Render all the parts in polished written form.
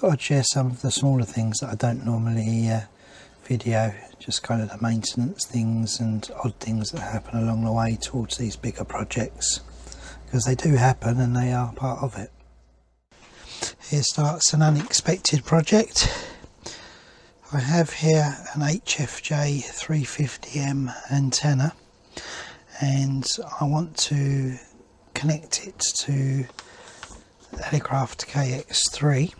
thought I'd share some of the smaller things that I don't normally video, just kind of the maintenance things and odd things that happen along the way towards these bigger projects, because they do happen and they are part of it. Here starts an unexpected project. I have here an HFJ-350M antenna, and I want to connect it to the Helicraft KX3,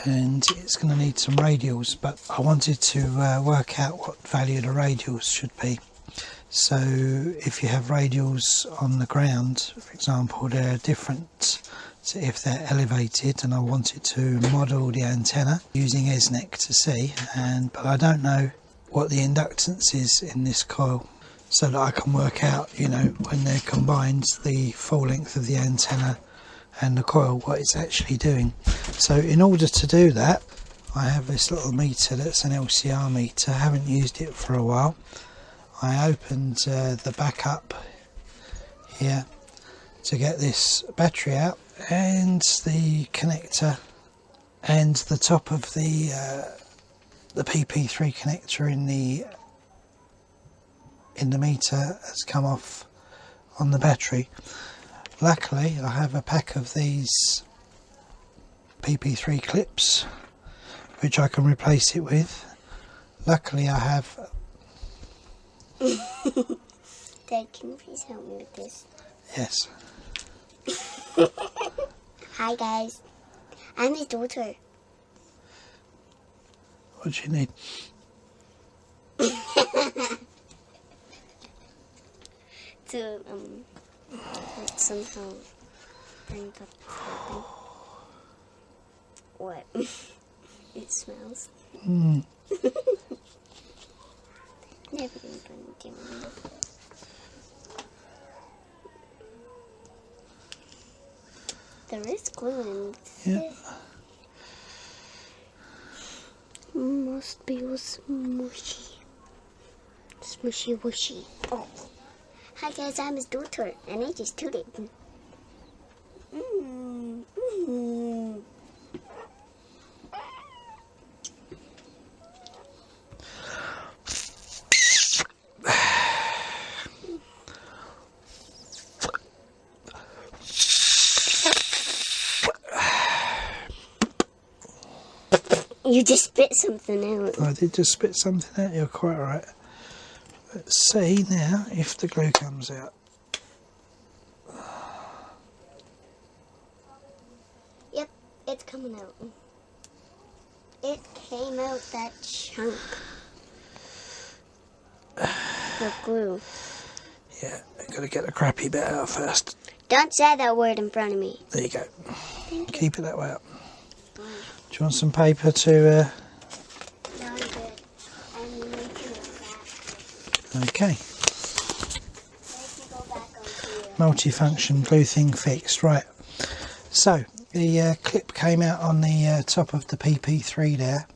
and it's going to need some radials, but I wanted to work out what value the radials should be. So if you have radials on the ground, for example, they're different to if they're elevated, and I wanted to model the antenna using ESNEC to see, but I don't know what the inductance is in this coil, so that I can work out, you know, when they're combined, the full length of the antenna and the coil, what it's actually doing. So in order to do that, I have this little meter that's an LCR meter. I haven't used it for a while. I opened the back up here to get this battery out, and the connector and the top of the PP3 connector in the meter has come off on the battery. Luckily I have a pack of these PP3 clips which I can replace it with. Luckily I have Dad, can you please help me with this? Yes. Hi guys, I'm his daughter. What do you need? To like somehow bring up something. What? It smells. Never been doing that. There is glue in it. Yeah. Must be smushy. Smushy wushy. Oh. Hi guys, I'm his daughter, and I just tooted. You just spit something out. I did just spit something out, you're quite right. Let's see now if the glue comes out. Yep, it's coming out. It came out that chunk. The glue. Yeah, I've got to get the crappy bit out first. Don't say that word in front of me. There you go. Thank you. Keep it that way up. Do you want some paper to... No, I'm good. I'm making it back. Okay. Go back onto you. Multifunction glue thing fixed. Right. So, the clip came out on the top of the PP3 there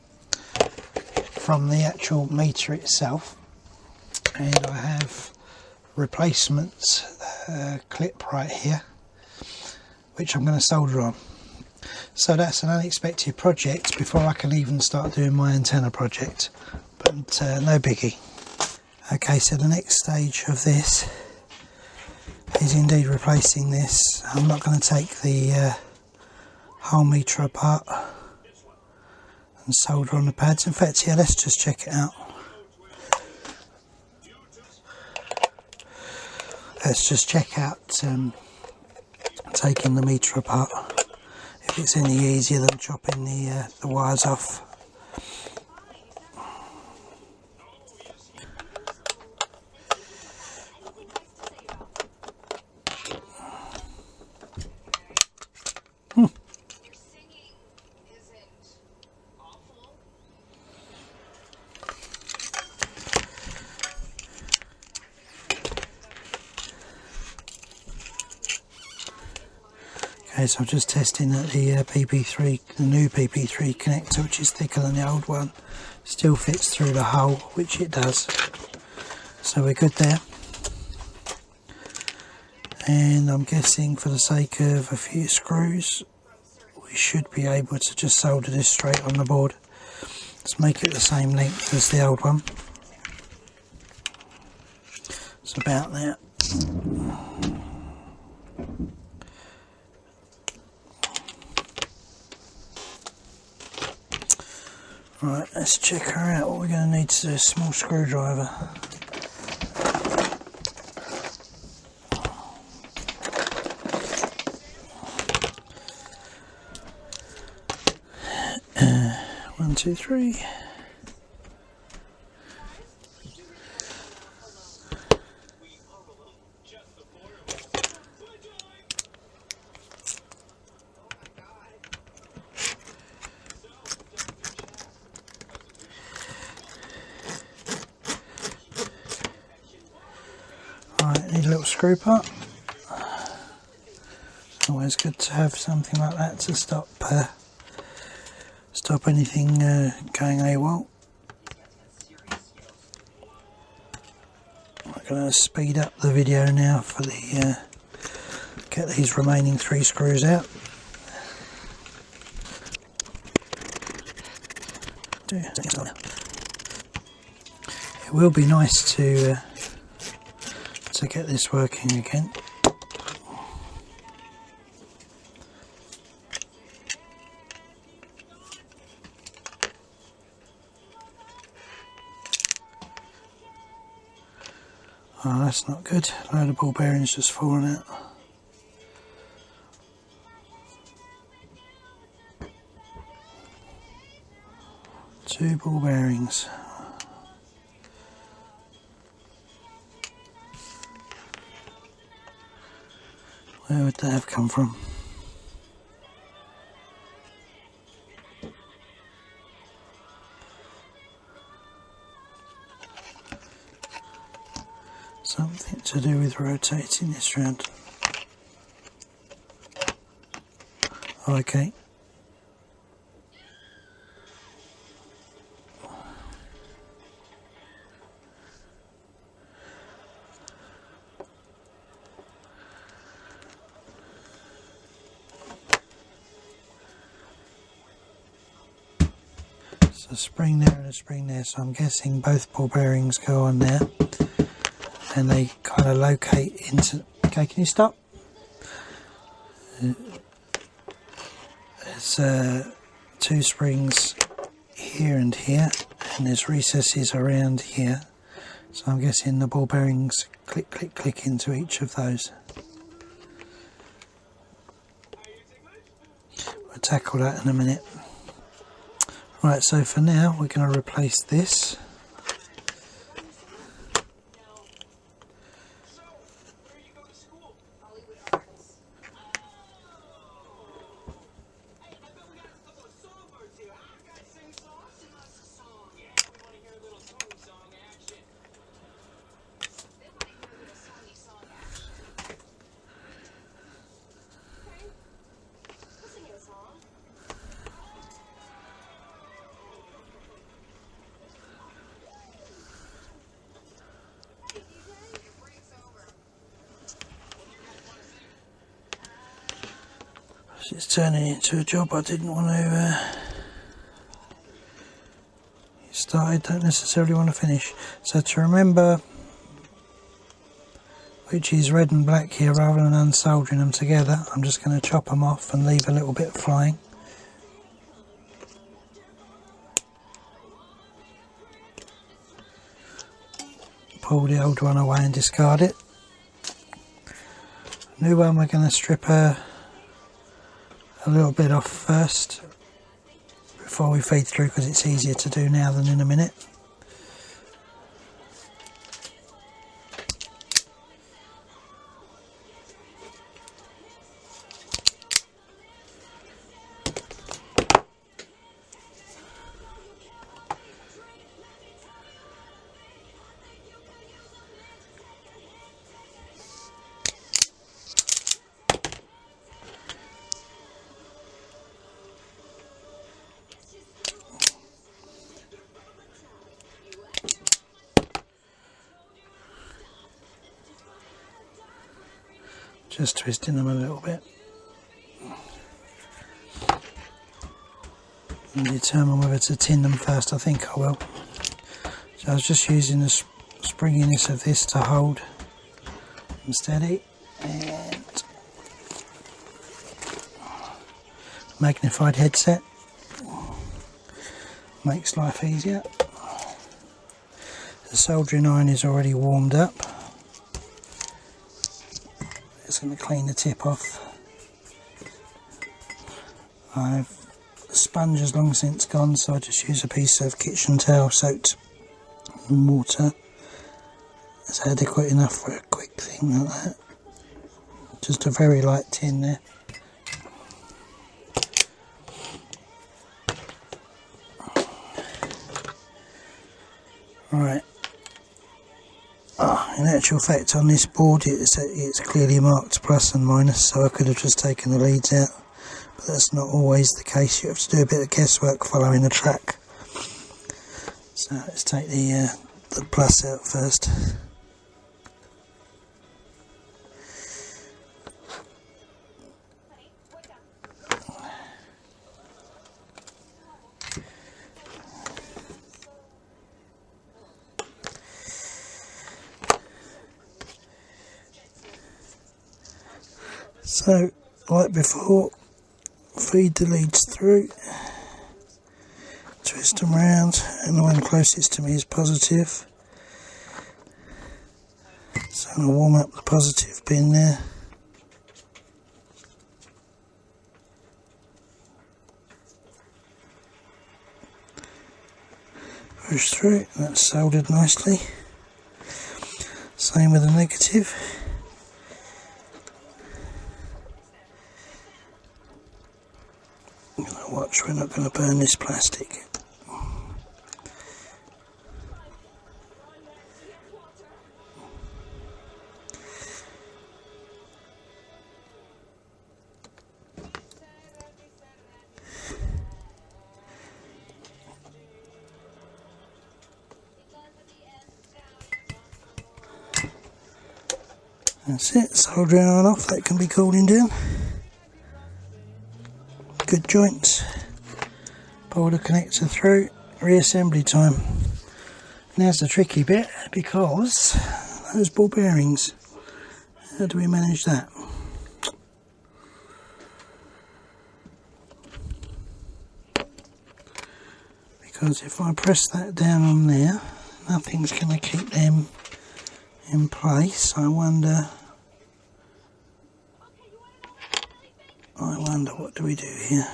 from the actual meter itself. And I have replacement clip right here, which I'm going to solder on. So that's an unexpected project before I can even start doing my antenna project, but no biggie. Okay, so the next stage of this is indeed replacing this. I'm not going to take the whole meter apart and solder on the pads. In fact, yeah, let's just check it out. Let's just check out taking the meter apart, if it's any easier than chopping the wires off. Okay, so I'm just testing that the PP3, the new PP3 connector, which is thicker than the old one, still fits through the hole, which it does. So we're good there. And I'm guessing, for the sake of a few screws, we should be able to just solder this straight on the board. Let's make it the same length as the old one. It's about that. Right, let's check her out. What we're going to need to do is a small screwdriver. One, two, three. Right, need a little screw part. Always good to have something like that to stop anything going AWOL. I'm going to speed up the video now for the get these remaining 3 screws out. It will be nice to get this working again. Oh, that's not good. A load of ball bearings just falling out. Two ball bearings. Where would that have come from? Something to do with rotating this round. Okay. So a spring there and a spring there, so I'm guessing both ball bearings go on there. And they kind of locate into... Okay, can you stop? There's 2 springs here and here, and there's recesses around here. So I'm guessing the ball bearings click, click, click into each of those. We'll tackle that in a minute. Right, so for now we're going to replace this. It's turning into a job I didn't want to start, don't necessarily want to finish. So to remember which is red and black here, rather than unsoldering them together, I'm just going to chop them off and leave a little bit flying. Pull the old one away and discard it. New one we're going to strip a little bit off first before we feed through, because it's easier to do now than in a minute. Just twisting them a little bit. and determine whether to tin them first. I think I will. So I was just using the springiness of this to hold them steady, and magnified headset makes life easier. The soldering iron is already warmed up. It's going to clean the tip off. The sponge has long since gone, so I just use a piece of kitchen towel soaked in water. It's adequate enough for a quick thing like that. Just a very light tin there. Right. In actual fact, on this board it's clearly marked plus and minus, so I could have just taken the leads out, but that's not always the case. You have to do a bit of guesswork following the track. So let's take the plus out first. So, like before, feed the leads through, twist them round, and the one closest to me is positive. So I'm going to warm up the positive pin there. Push through, that's soldered nicely. Same with the negative. Watch, we're not going to burn this plastic. That's it, soldering on off, that can be cooling down. Good joints. Pull the connector through, reassembly time. Now's the tricky bit, because those ball bearings, how do we manage that? Because if I press that down on there, nothing's going to keep them in place. I wonder what do we do here?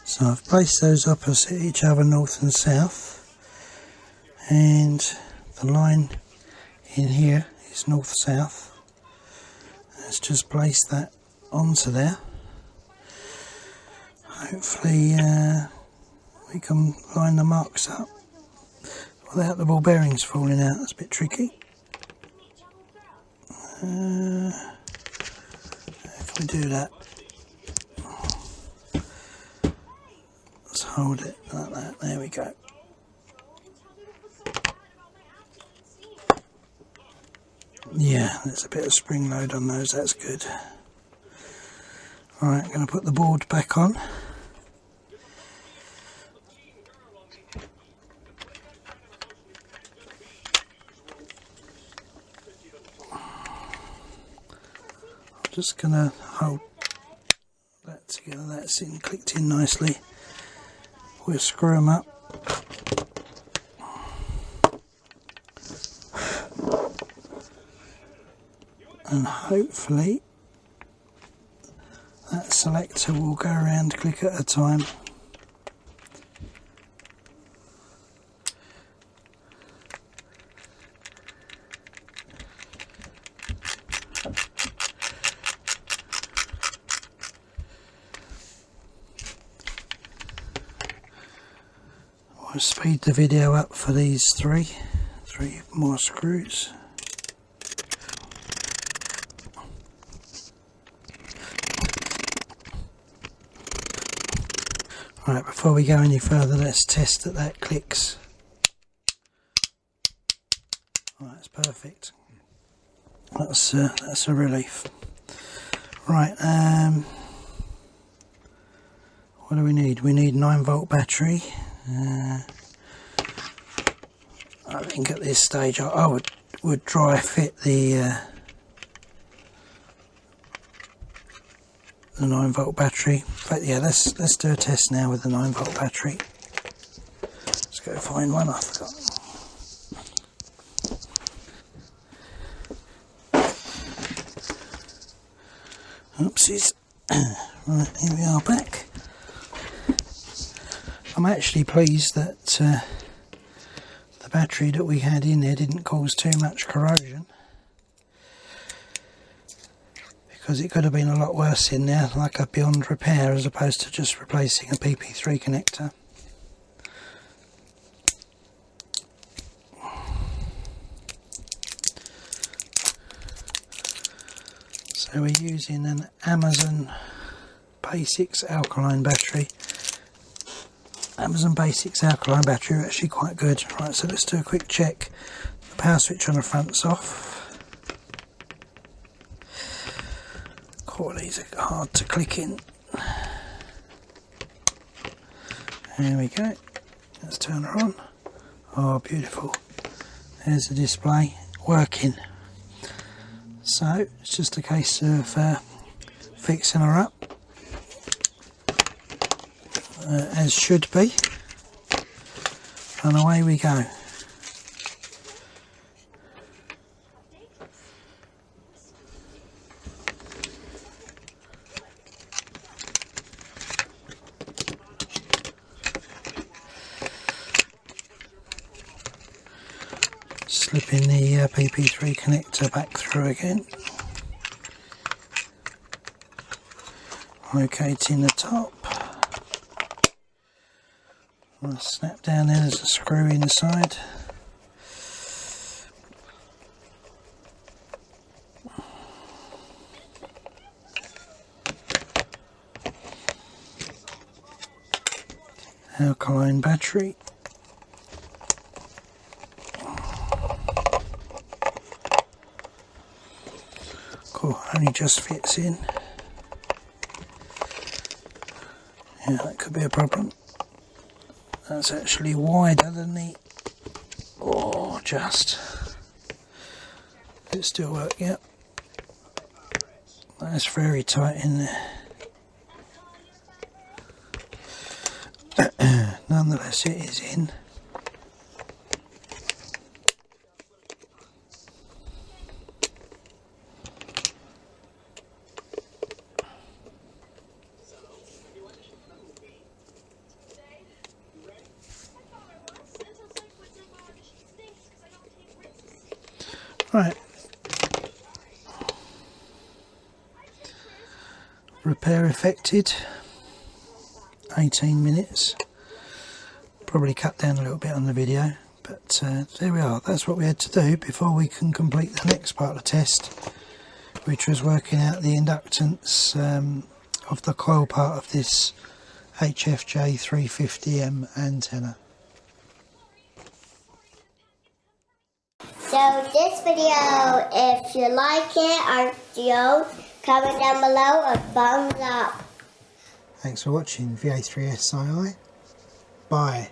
So I've placed those opposite each other, north and south, and the line in here is north-south. Let's just place that onto there. Hopefully we can line the marks up without the ball bearings falling out. That's a bit tricky. How can we do that? Let's hold it like that. There we go. Yeah, there's a bit of spring load on those, that's good. Alright, I'm going to put the board back on. I'm just going to hold that together, that's in, clicked in nicely. We'll screw them up. And hopefully that selector will go around click at a time. I'll speed the video up for these three more screws. Right, before we go any further, let's test that that clicks. Right, that's perfect. That's a relief. Right, what do we need? We need 9-volt battery. I think at this stage I would dry fit the 9-volt battery. But yeah, let's do a test now with the 9-volt battery. Let's go find one. I forgot. Oopsies. Right, here we are back. I'm actually pleased that the battery that we had in there didn't cause too much corrosion, because it could have been a lot worse in there, like a beyond repair, as opposed to just replacing a PP3 connector. So we're using an Amazon Basics alkaline battery. Amazon Basics alkaline battery are actually quite good. Right, so let's do a quick check. The power switch on the front's off. These are hard to click in. There we go. Let's turn her on. Oh, beautiful. There's the display working. So it's just a case of fixing her up. As should be, and away we go. Slipping the PP3 connector back through again, locating the top. I'll snap down there, there's a screw inside. Alkaline battery. Cool, only just fits in. Yeah, that could be a problem. That's actually wider than the, just. Does it still work? Yep. That's very tight in there. Nonetheless, it is in. Right, repair effected, 18 minutes, probably cut down a little bit on the video, but there we are. That's what we had to do before we can complete the next part of the test, which was working out the inductance of the coil part of this HFJ-350M antenna. So this video, if you like it or don't, comment down below a thumbs up. Thanks for watching VA3SII. Bye.